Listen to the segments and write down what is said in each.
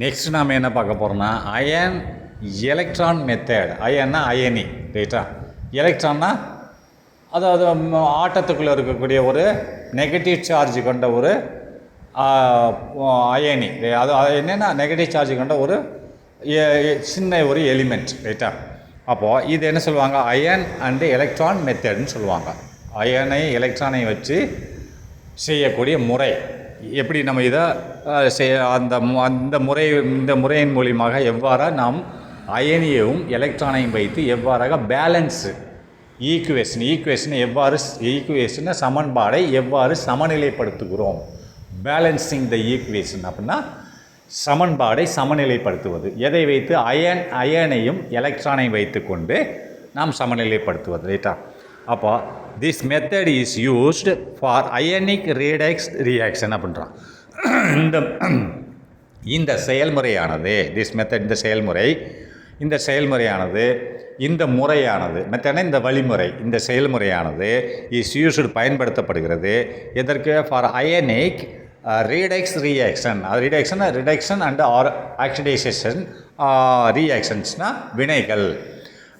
Next நாம் என்ன பார்க்க போகிறோம்னா அயன் எலக்ட்ரான் மெத்தட். அயன்னா அயனி, ரைட்டா. எலக்ட்ரான்னா அதாவது ஆட்டத்துக்குள்ளே இருக்கக்கூடிய ஒரு நெகட்டிவ் சார்ஜ் கொண்ட ஒரு அயனி. அது என்னென்னா நெகட்டிவ் சார்ஜ் கொண்ட ஒரு சின்ன ஒரு எலிமெண்ட், ரைட்டா. அப்போது இது என்ன சொல்லுவாங்க, அயன் அண்டு எலக்ட்ரான் மெத்தட்னு சொல்லுவாங்க. அயனை எலக்ட்ரானை வச்சு செய்யக்கூடிய முறை. எப்படி நம்ம இதை அந்த முறையின் மூலியமாக எவ்வாறு நாம் அயனியையும் எலக்ட்ரானையும் வைத்து எவ்வாறாக பேலன்ஸு ஈக்குவேஷனை சமன்பாடை எவ்வாறு சமநிலைப்படுத்துகிறோம். பேலன்சிங் த ஈக்குவேஷன் அப்படின்னா சமன்பாடை சமநிலைப்படுத்துவது. எதை வைத்து? அயனையும் எலக்ட்ரானையும் வைத்து கொண்டு நாம் சமநிலைப்படுத்துவது, ரைட்டா. அப்போ this method is used for ionic redox reaction அப்படின்றான். இந்த செயல்முறையானது இந்த முறையானது மெத்தட்னா இந்த வழிமுறை, இந்த செயல்முறையானது இஸ் யூஸ்டு பயன்படுத்தப்படுகிறது. எதற்கு? For ionic redox reaction. Reduction and oxidation ரியாக்ஷன்ஸ்னால் வினைகள்.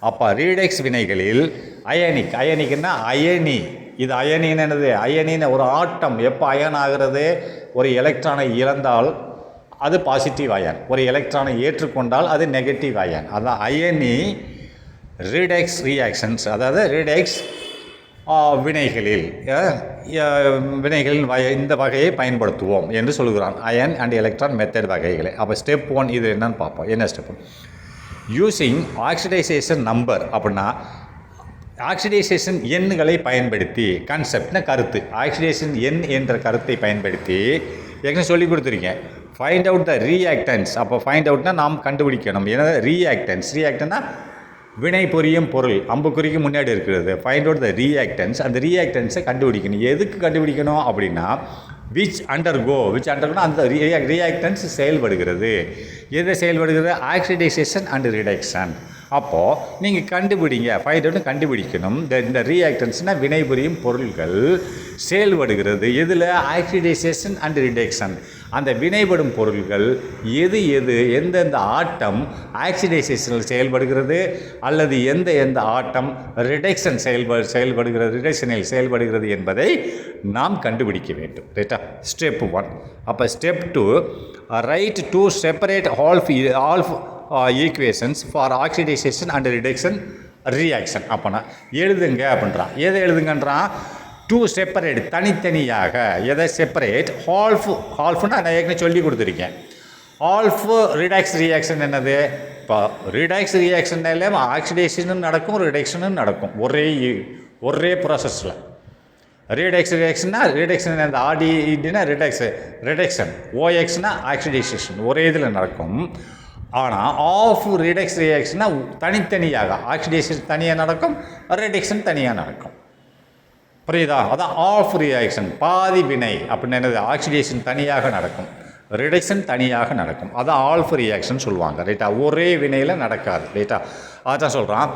அப்போ ரீடக்ஸ் வினைகளில் அயனிக்குன்னா அயனி. இது அயனின்னு என்னது? அயனின்னு ஒரு ஆட்டம். எப்போ அயன் ஆகிறது? ஒரு எலக்ட்ரானை இழந்தால் அது பாசிட்டிவ் அயன், ஒரு எலக்ட்ரானை ஏற்றுக்கொண்டால் அது நெகட்டிவ் அயன். அதான் அயனி ரீடக்ஸ் ரியாக்ஷன்ஸ், அதாவது ரீடக்ஸ் வினைகளில் இந்த வகையை பயன்படுத்துவோம் என்று சொல்கிறான். அயன் அண்ட் எலக்ட்ரான் மெத்தட் வகைகளை. அப்போ ஸ்டெப் 1 இது என்னன்னு பார்ப்போம். என்ன ஸ்டெப் 1? Using oxidisation number. அப்படின்னா ஆக்சிடைசேஷன் எண்களை பயன்படுத்தி, கான்செப்ட்னா கருத்து, ஆக்சிடைசேஷன் எண் என்ற கருத்தை பயன்படுத்தி ஏற்கனவே சொல்லி கொடுத்துருக்கேன். Find out the reactance. அப்போ ஃபைண்ட் அவுட்னா நாம் கண்டுபிடிக்கணும். ஏன்னா ரியாக்டன்ஸ்னா வினை புரியும் பொருள், அம்புக்குறிக்கு முன்னாடி இருக்கிறது. Find out the reactance. அந்த ரியாக்டன்ஸை கண்டுபிடிக்கணும். எதுக்கு கண்டுபிடிக்கணும் அப்படின்னா விச் அண்டர்கோனா அந்த ரியாக்டன்ஸ் செயல்படுகிறது. எது செயல்படுகிறது? Oxidisation and reduction. அப்போது நீங்கள் கண்டுபிடிங்க, ஃபைண்ட் அவுட் கண்டுபிடிக்கணும். இந்த ரியாக்டன்ஸ்னால் வினைபுரியும் பொருள்கள் செயல்படுகிறது எதில்? Oxidisation and reduction. அந்த வினைபடும் பொருள்கள் எந்தெந்த ஆட்டம் ஆக்சிடைசேஷனில் செயல்படுகிறது அல்லது எந்த ஆட்டம் ரிடக்ஷனில் செயல்படுகிறது என்பதை நாம் கண்டுபிடிக்க வேண்டும், ரைட்டா. ஸ்டெப் 1. அப்போ step 2, write 2 separate half equations for oxidation and reduction reaction. அப்போனா எழுதுங்க அப்படின்றான். எதை எழுதுங்கன்றான்? 2 செப்பரேட், தனித்தனியாக. எதை செப்பரேட்? ஹால்ஃப்னா நான் ஏற்கனவே சொல்லி கொடுத்துருக்கேன். ஆல்ஃப் ரிடக்ஸ் ரியாக்ஷன் என்னது? இப்போ ரிடக்ஸ் ரியாக்ஷன்ல ஆக்சிடேஷனும் நடக்கும், ரிடக்ஷனும் நடக்கும் ஒரே ப்ராசஸில். ரீடக்ஸ் ரியாக்ஷன்னா ரிடக்ஷன், அந்த ஆர்டினா ரிடக்ஷன், ஓஎக்ஸ்னா ஆக்சிடைசேஷன், ஒரே இதில் நடக்கும். ஆனால் ஆஃப் ரிடக்ஸ் ரியாக்ஷன்னா தனித்தனியாக, ஆக்சிடேஷன் தனியாக நடக்கும், ரிடக்ஷன் தனியாக நடக்கும். புரியுதா? அதான் ஆஃப் ரியாக்ஷன், பாதி வினை அப்படின்னு என்னது? ஆக்சிடேஷன் தனியாக நடக்கும், ரிடக்ஷன் தனியாக நடக்கும். அதான் ஆல்ஃப் ரியாக்ஷன் சொல்லுவாங்க, ரைட்டா. ஒரே வினையில் நடக்காது, ரைட்டா. அதான் சொல்கிறான்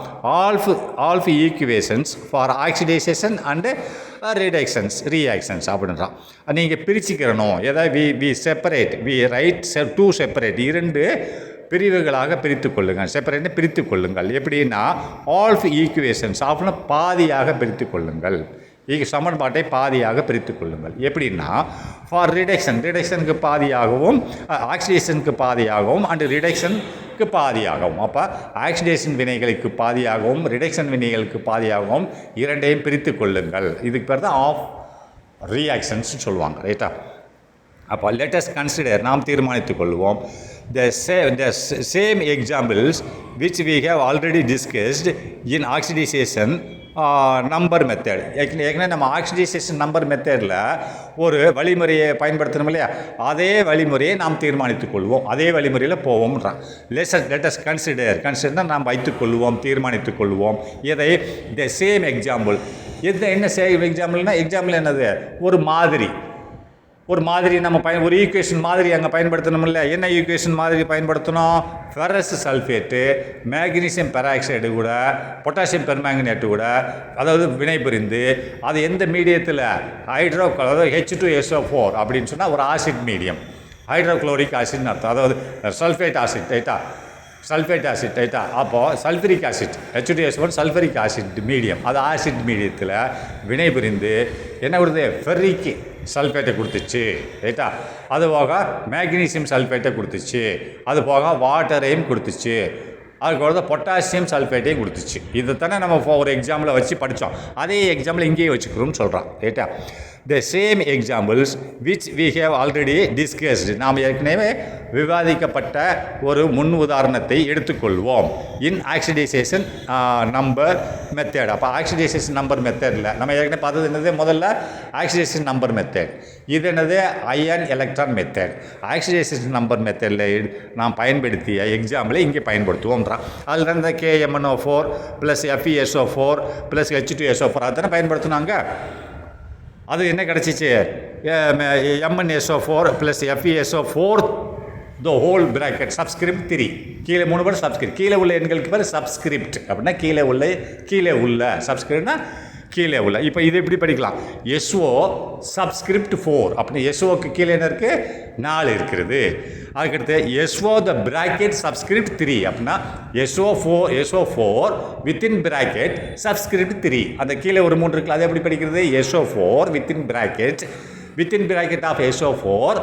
half equations for oxidation and reactions அப்படின்றான். நீங்கள் பிரிச்சுக்கிறணும். எதாவது வி ரைட் 2 செப்பரேட், 2 பிரிவுகளாக பிரித்து கொள்ளுங்கள். எப்படின்னா ஆல்ஃப் ஈக்குவேஷன்ஸ், ஆஃப்னா பாதியாக பிரித்து கொள்ளுங்கள். சமன்பாட்டை பாதியாக பிரித்து கொள்ளுங்கள். எப்படின்னா ஃபார் ரிடக்ஷனுக்கு பாதியாகவும், ஆக்சிடேஷனுக்கு பாதியாகவும் அண்டு ரிடக்ஷனுக்கு பாதியாகவும். அப்போ ஆக்சிடேஷன் வினைகளுக்கு பாதியாகவும் ரிடக்ஷன் வினைகளுக்கு பாதியாகவும் இரண்டையும் பிரித்து கொள்ளுங்கள். இதுக்கு பேர் தான் ஆஃப் ரியாக்ஷன்ஸ் சொல்லுவாங்க, ரைட்டா. அப்போ லெட்டஸ் கன்சிடர், நாம் தீர்மானித்துக் கொள்வோம். The same examples which we have already discussed in oxidization number method. ஏற்கனவே நம்ம ஆக்சிடைசேஷன் நம்பர் மெத்தடில் ஒரு வழிமுறையை பயன்படுத்தணும் இல்லையா? அதே வழிமுறையை நாம் தீர்மானித்துக் கொள்வோம், அதே வழிமுறையில் போவோம்ன்றான். லெட்டஸ் கன்சிடர்னா நாம் வைத்துக்கொள்வோம், தீர்மானித்துக் கொள்வோம். இதை த சேம் எக்ஸாம்பிள். என்ன சேம் எக்ஸாம்பிள்னா, எக்ஸாம்பிள் என்னது? ஒரு மாதிரி நம்ம ஒரு ஈக்குவேஷன் மாதிரி அங்கே பயன்படுத்தணும்ல. என்ன ஈக்குவேஷன் மாதிரி பயன்படுத்தணும்? ஃபெரஸ் சல்ஃபேட்டு, மேக்னீசியம் பெராக்சைடு கூட, பொட்டாசியம் பெர்மேங்கனேட்டு கூட, அதாவது வினைபுரிந்து அது எந்த மீடியத்தில் அதாவது H2SO4 அப்படின்னு சொன்னால் ஒரு ஆசிட் மீடியம். ஹைட்ரோக்ளோரிக் ஆசிட்னு அர்த்தம். அதாவது சல்ஃபேட் ஆசிட் ரைட்டா, சல்ஃபேட் ஆசிட் ரைட்டா. அப்போது sulphuric acid H2SO1 sulphuric acid medium, அது ஆசிட் மீடியத்தில் வினைபுரிந்து என்ன கொடுத்து ஃபெர்ரிக் சல்ஃபேட்டை கொடுத்துச்சு ரைட்டா. அது போக மேக்னீசியம் சல்ஃபேட்டை கொடுத்துச்சு, அது போக வாட்டரையும் கொடுத்துச்சு, அதுக்கு பொட்டாசியம் சல்ஃபேட்டையும் கொடுத்துச்சு. இது தானே நம்ம ஒரு எக்ஸாம்பிளை வச்சு படித்தோம், அதே எக்ஸாம்பிள் இங்கேயே வச்சுக்கிறோம்னு சொல்கிறான் ரைட்டா. The same examples which we have already discussed, நாம் ஏற்கனவே விவாதிக்கப்பட்ட ஒரு முன் உதாரணத்தை எடுத்துக்கொள்வோம். In oxidation number method. அப்போ ஆக்சிடைசேஷன் நம்பர் மெத்தடில் நம்ம ஏற்கனவே பார்த்தது என்னது, முதல்ல ஆக்சிடைசேஷன் நம்பர் மெத்தட், இது என்னது ion electron method. Oxidation number மெத்தடில் நாம் பயன்படுத்திய எக்ஸாம்பிளை இங்கே பயன்படுத்துவோம்ன்றான். அதில் இருந்த KMnO4 plus FeSO4 plus H2SO4 அதுதானே பயன்படுத்தினாங்க. அது என்ன கிடச்சிச்சு, MnSO4 plus FeSO4 the whole bracket subscript 3. கீழே 3 பேர் சப்ஸ்கிரிப்ட், கீழே உள்ள எண்களுக்கு பேர் சப்ஸ்கிரிப்ட் அப்படின்னா கீழே உள்ள சப்ஸ்கிரிப்ட்னா கீழே உள்ள. இப்போ இது எப்படி படிக்கலாம், SO சப்ஸ்கிரிப்ட் 4 அப்படின்னா SOக்கு கீழே என்ன இருக்குது 4 இருக்கிறது. அதுக்கடுத்து SO த பிராக்கெட் சப்ஸ்கிரிப்ட் 3 அப்படின்னா SO4 வித்தின் பிராக்கெட் சப்ஸ்கிரிப்ட் 3. அந்த கீழே ஒரு 3 இருக்குல்ல, அது எப்படி படிக்கிறது, SO4 within bracket of SO4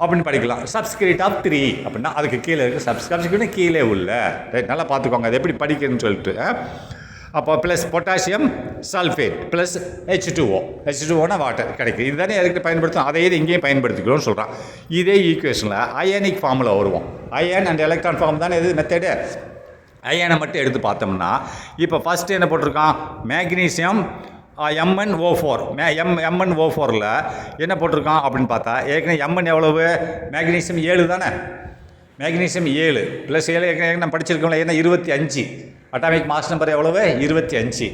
அப்படின்னு படிக்கலாம். சப்ஸ்கிரிப்ட் ஆஃப் 3 அப்படின்னா அதுக்கு கீழே இருக்குது சப்ஸ்கிரிப்ட் கீழே உள்ள ரைட். நல்லா பார்த்துக்கோங்க அது எப்படி படிக்கிறதுன்னு சொல்லிட்டு. அப்போ plus potassium sulphate plus H2O water கிடைக்குது. இதுதானே எதுக்கு பயன்படுத்தும், அதே இது இங்கேயும் பயன்படுத்திக்கிறோம்னு சொல்கிறான். இதே ஈக்குவேஷனில் அயனிக் ஃபார்மில் வருவோம். அயன் அண்ட் எலக்ட்ரான் ஃபார்ம் தானே இது மெத்தடு. அயனை மட்டும் எடுத்து பார்த்தோம்னா இப்போ ஃபஸ்ட்டு என்ன போட்டிருக்கான், மேக்னீசியம் MnO4 MnO4ல் என்ன போட்டிருக்கான் அப்படின்னு பார்த்தா ஏற்கனவே Mn எவ்வளவு, மேக்னீசியம் 7 தானே, மேக்னீசியம் 7 ப்ளஸ் 7 ஏற்கனவே நம்ம படிச்சிருக்கோம்ல, ஏன்னா 25 அட்டாமிக் மாஸ் நம்பர் எவ்வளவு 25.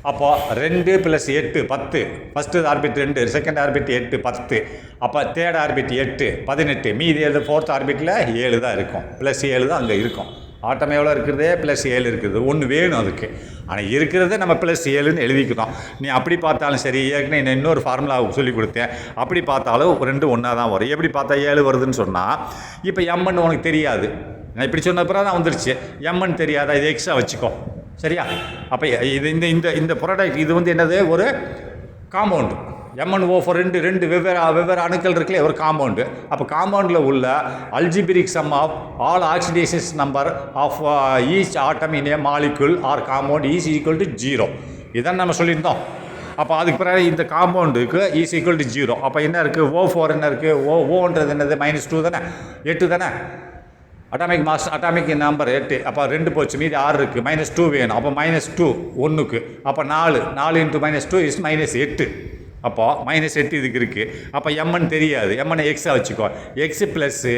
அப்போது 2 + 8 10, ஃபஸ்ட்டு ஆர்பிட் 2, செகண்ட் ஆர்பிட் 8 10, அப்போ தேர்ட் ஆர்பிட் 8 18, மீதி ஃபோர்த் ஆர்பிட்டில் 7 தான் இருக்கும், ப்ளஸ் 7 தான் அங்கே இருக்கும். ஆட்டம் எவ்வளோ இருக்குது, ப்ளஸ் 7 இருக்குது, ஒன்று வேணும் அதுக்கு. ஆனால் இருக்கிறத நம்ம ப்ளஸ் 7ன்னு எழுதிக்கிறோம். நீ அப்படி பார்த்தாலும் சரி, ஏற்கனவே நான் இன்னொரு ஃபார்முலா சொல்லி கொடுத்தேன், அப்படி பார்த்தாலும் 2 ஒன்றா தான் வரும். எப்படி பார்த்தா 7 வருதுன்னு சொன்னால், இப்போ Mn உனக்கு தெரியாது, நான் இப்படி சொன்ன பிறகு தான் வந்துருச்சு. Mn தெரியாதா, இது எக்ஸா வச்சுக்கோ சரியா. அப்போ இது இந்த ப்ராடக்ட் இது என்னது, ஒரு காம்பவுண்டு. MnO4 ரெண்டு வெவ்வேறு அணுக்கள் இருக்குல்ல, ஒரு காம்பவுண்டு. அப்போ காம்பவுண்டில் உள்ள algebraic sum of all oxidation number of each atom in a molecule or compound is equal to 0. இதான் நம்ம சொல்லியிருந்தோம். அப்போ அதுக்கு பிறகு இந்த காம்பவுண்டுக்கு இஸ் ஈக்குவல் டு 0. அப்போ என்ன இருக்குது, O4 என்ன இருக்குது, ஓன்றது என்னது -2 தானே, 8 தானே. அட்டாமிக் நம்பர் 8, அப்போ 2 போச்சு, மீதி 6 இருக்குது, -2 வேணும். அப்போ -2 1க்கு, அப்போ 4 × -2 இஸ் -8. அப்போ -8 இதுக்கு இருக்குது. அப்போ Mn தெரியாது, Mn எக்ஸாக வச்சுக்கோ, எக்ஸ் ப்ளஸ்ஸு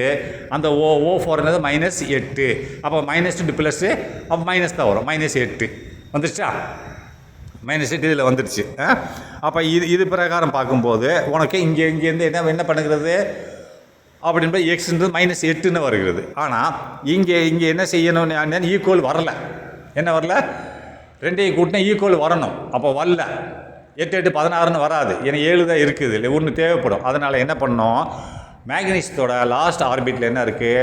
அந்த O4 என்னது -8. அப்போ -2 ப்ளஸ்ஸு அப்போ மைனஸ் தான் வரும், -8 வந்துருச்சா, -8 இதில் வந்துடுச்சு. அப்போ இது பிரகாரம் பார்க்கும்போது உனக்கு இங்கேருந்து என்ன பண்ணுகிறது அப்படின்போது எக்ஸ்ன்றது -8ன்னு வருகிறது. ஆனால் இங்கே என்ன செய்யணும்னு ஈக்குவல் வரல, என்ன வரல, 2ஐயும் கூட்டினா ஈக்குவல் வரணும். அப்போ வரல, 8 8 16ன்னு வராது, ஏன்னா 7 தான் இருக்குது, இல்லை 1 தேவைப்படும். அதனால் என்ன பண்ணோம், மேக்னீசியத்தோட லாஸ்ட் ஆர்பிட்டில் என்ன இருக்குது,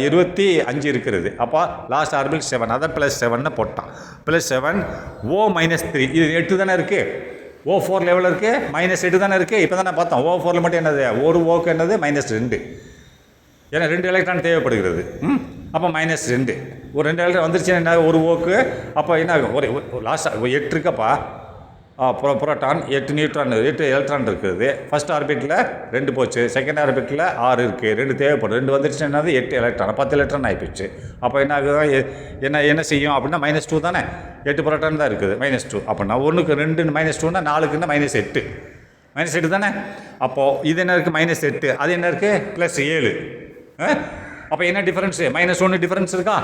25 இருக்கிறது. அப்போ லாஸ்ட் ஆர்பிட் 7, அதை +7ன்னு போட்டான். +7 O-3, இது 8 தானே இருக்குது. O4 லெவலில் இருக்குது, -8 தானே இருக்குது. இப்போ தானே பார்த்தோம், O4ல் மட்டும் என்னது, ஒரு ஓக்கு என்னது -2, ஏன்னா 2 எலக்ட்ரான் தேவைப்படுகிறது. அப்போ -2, ஒரு 2 எலக்ட்ரான் வந்துருச்சுன்னா என்ன, ஒரு ஓக்கு. அப்போ என்ன ஆகும், ஒரு லாஸ்ட் 8 இருக்கப்பா, புரோட்டான் 8 நியூட்ரான் 8 எலக்ட்ரான் இருக்குது. ஃபஸ்ட் ஆர்பிட்டில் 2 போச்சு, செகண்ட் ஆர்பிட்டில் 6 இருக்குது, 2 தேவைப்படும். 2 வந்துருச்சுன்னா என்னது 8 எலக்ட்ரான், 10 எலக்ட்ரான் ஆகிப்போச்சு. அப்போ என்ன ஆகுது, என்ன செய்யும் அப்படின்னா -2 தானே, 8 புரோட்டான் தான் இருக்குது, -2. அப்படின்னா 1க்கு 2 -2ன்னா 4க்குன்னா -8, -8 தானே. அப்போது இது என்ன இருக்குது, -8, அது என்ன இருக்குது, +7. அப்போ என்ன டிஃப்ரென்ஸு, -1 டிஃப்ரென்ஸ் இருக்கா.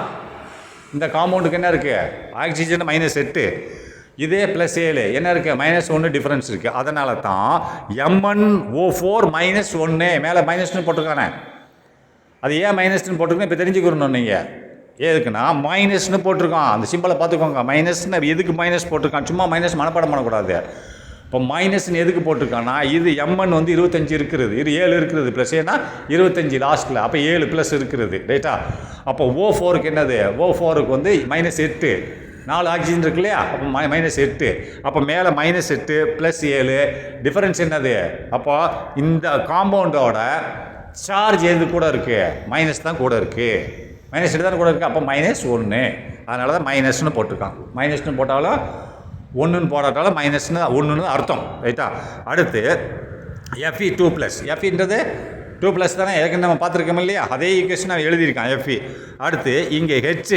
இந்த காம்பவுண்டுக்கு என்ன இருக்குது, ஆக்சிஜன் -8, இதே +7 என்ன இருக்குது, -1 டிஃப்ரென்ஸ் இருக்குது. அதனால தான் MnO4 -1 மேலே -ன்னு போட்டிருக்கானே. அது ஏன் -ன்னு போட்டிருக்கோம் இப்போ தெரிஞ்சுக்கிறணும் நீங்கள். எதுக்குன்னா மைனஸ்னு போட்டிருக்கான், அந்த சிம்பிளை பார்த்துக்கோங்க. மைனஸ்னு எதுக்கு மைனஸ் போட்டிருக்கான், சும்மா மைனஸ் மனப்பாடம் பண்ணக்கூடாது. இப்போ மைனஸ்ன்னு எதுக்கு போட்டிருக்கான்னா இது எம்என் வந்து 25 இருக்கிறது, இது 7 இருக்கிறது ப்ளஸ் ஏன்னா 25 லாஸ்ட்டில், அப்போ 7 ப்ளஸ் இருக்கிறது ரைட்டா. அப்போ O4க்கு என்னது, O4க்கு வந்து -8, 4 ஆக்சிஜன் இருக்கு இல்லையா, அப்போ -8, அப்போ மேலே -8 + 7 டிஃபரன்ஸ் என்னது. அப்போ இந்த காம்பவுண்டோட சார்ஜ் எது கூட இருக்குது, மைனஸ் தான் கூட இருக்குது, -8 தான் கூட இருக்குது, அப்போ -1, அதனால தான் மைனஸ்னு போட்டிருக்கான். மைனஸ்னு போட்டாலும் ஒன்றுன்னு போடாட்டாலும் மைனஸ்னு ஒன்றுன்னு அர்த்தம் ரைட்டா. அடுத்து Fe2+, Feன்றது 2+ தானே, ஏற்கனவே நம்ம பார்த்துருக்கோம் இல்லையா, அதே ஈக்குவேஷன் நான் எழுதியிருக்கான் Fe. அடுத்து இங்கே H,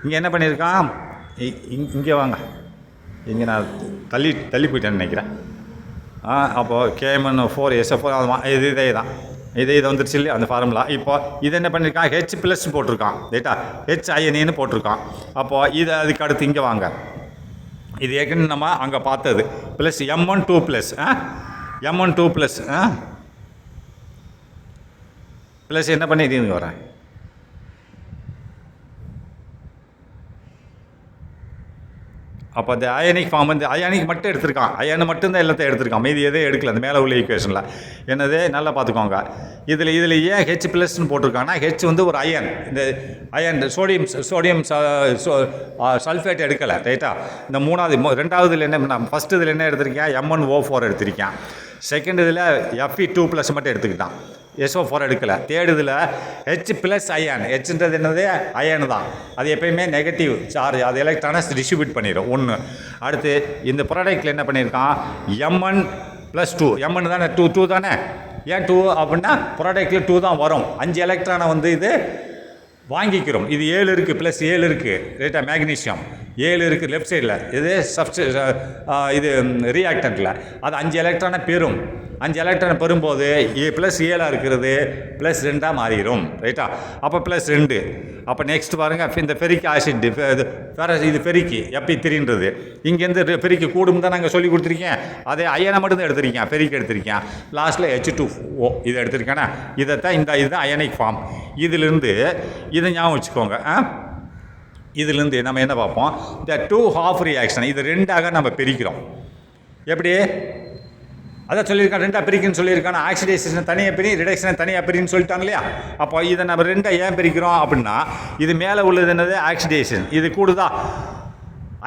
இங்கே என்ன பண்ணியிருக்கான், இங்கே வாங்க, இங்கே நான் தள்ளி போயிட்டேன்னு நினைக்கிறேன். அப்போது KMnO4SO4 இதே தான், இதே வந்துருச்சு இல்லையா அந்த ஃபார்முலா. இப்போ இது என்ன பண்ணியிருக்கான், H+ போட்டிருக்கான் ரைட்டா, HINன்னு போட்டிருக்கான். அப்போது இது அதுக்கு அடுத்து இங்கே வாங்க, இது ஏற்கனவே நம்ம அங்கே பார்த்தது ப்ளஸ் M12+, M12+, ப்ளஸ் என்ன பண்ணிட்டு வரேன், அப்போ அந்த அயனிக் ஃபார்ம் வந்து அயனிக் மட்டும் எடுத்திருக்கான், அயனை மட்டும்தான் எல்லாத்தையும் எடுத்திருக்கான், மீதி எதே எடுக்கல அந்த மேலே உள்ள ஈக்குவேஷனில். என்னது நல்லா பார்த்துக்கோங்க, இதில் ஏன் H+ன்னு போட்டிருக்காங்கன்னா, H வந்து ஒரு அயன், இந்த அயன் சோடியம் சல்ஃபேட் எடுக்கலை ரைட்டா. இந்த ரெண்டாவது இதில் என்ன, ஃபஸ்ட்டு இதில் என்ன எடுத்திருக்கேன், MnO4 எடுத்திருக்கேன். செகண்ட் இதில் Fe2+ மட்டும் எடுத்துக்கிட்டான், SO4 எடுக்கலை. தேர்டு இதில் H+ அயன், Hன்றது என்னது அயன் தான், அது எப்பயுமே நெகட்டிவ் சார்ஜ், அது எலக்ட்ரானை டிஸ்ட்ரிபியூட் பண்ணிடும் 1. அடுத்து இந்த ப்ராடக்ட்டில் என்ன பண்ணியிருக்கான், Mn+2, Mn தானே 2 தானே, ஏன் 2 அப்படின்னா ப்ராடக்ட்டில் 2 தான் வரும், 5 எலக்ட்ரானை வந்து இது வாங்கிக்கிறோம். இது 7 இருக்குது ப்ளஸ் 7 இருக்குது ரைட்டா, மேக்னீஷியம் 7 இருக்குது லெஃப்ட் சைடில், இது இது ரியாக்டண்ட்டில், அது 5 எலக்ட்ரானை பெறும். 5 எலக்ட்ரானை பெறும்போது +7 இருக்கிறது +2 மாறிடும் ரைட்டா. அப்போ +2. அப்போ நெக்ஸ்ட் பாருங்கள், இந்த ஃபெரிக் ஆசிட் இது ஃபெரிக்கு Fe3ன்றது இங்கேருந்து ஃபெரிக்கு கூடும் தான் நாங்கள் சொல்லி கொடுத்துருக்கேன். அதே அயனை மட்டும் தான் எடுத்திருக்கேன், ஃபெரிக் எடுத்திருக்கேன். லாஸ்ட்டில் H2O இதை எடுத்திருக்கேன்னா, இதைத்தான் இதுதான் அயனிக் ஃபார்ம். இதிலிருந்து இதை ஞாபகம் வச்சுக்கோங்க. இதிலிருந்து நம்ம என்ன பார்ப்போம், இந்த 2 ஹாஃப் ரியாக்ஷன் இது 2ஆக நம்ம பிரிக்கிறோம். எப்படி அதான் சொல்லியிருக்கான், 2ஆக பிரிக்குன்னு சொல்லியிருக்கான். ஆக்சிடைசேஷன் தனியாக பிரி, ரிடக்ஷனை தனியாக பிரின்னு சொல்லிட்டாங்க இல்லையா. அப்போ இதை நம்ம 2ஆக ஏன் பிரிக்கிறோம் அப்படின்னா, இது மேலே உள்ளது என்னது ஆக்சிடேஷன், இது கூடுதா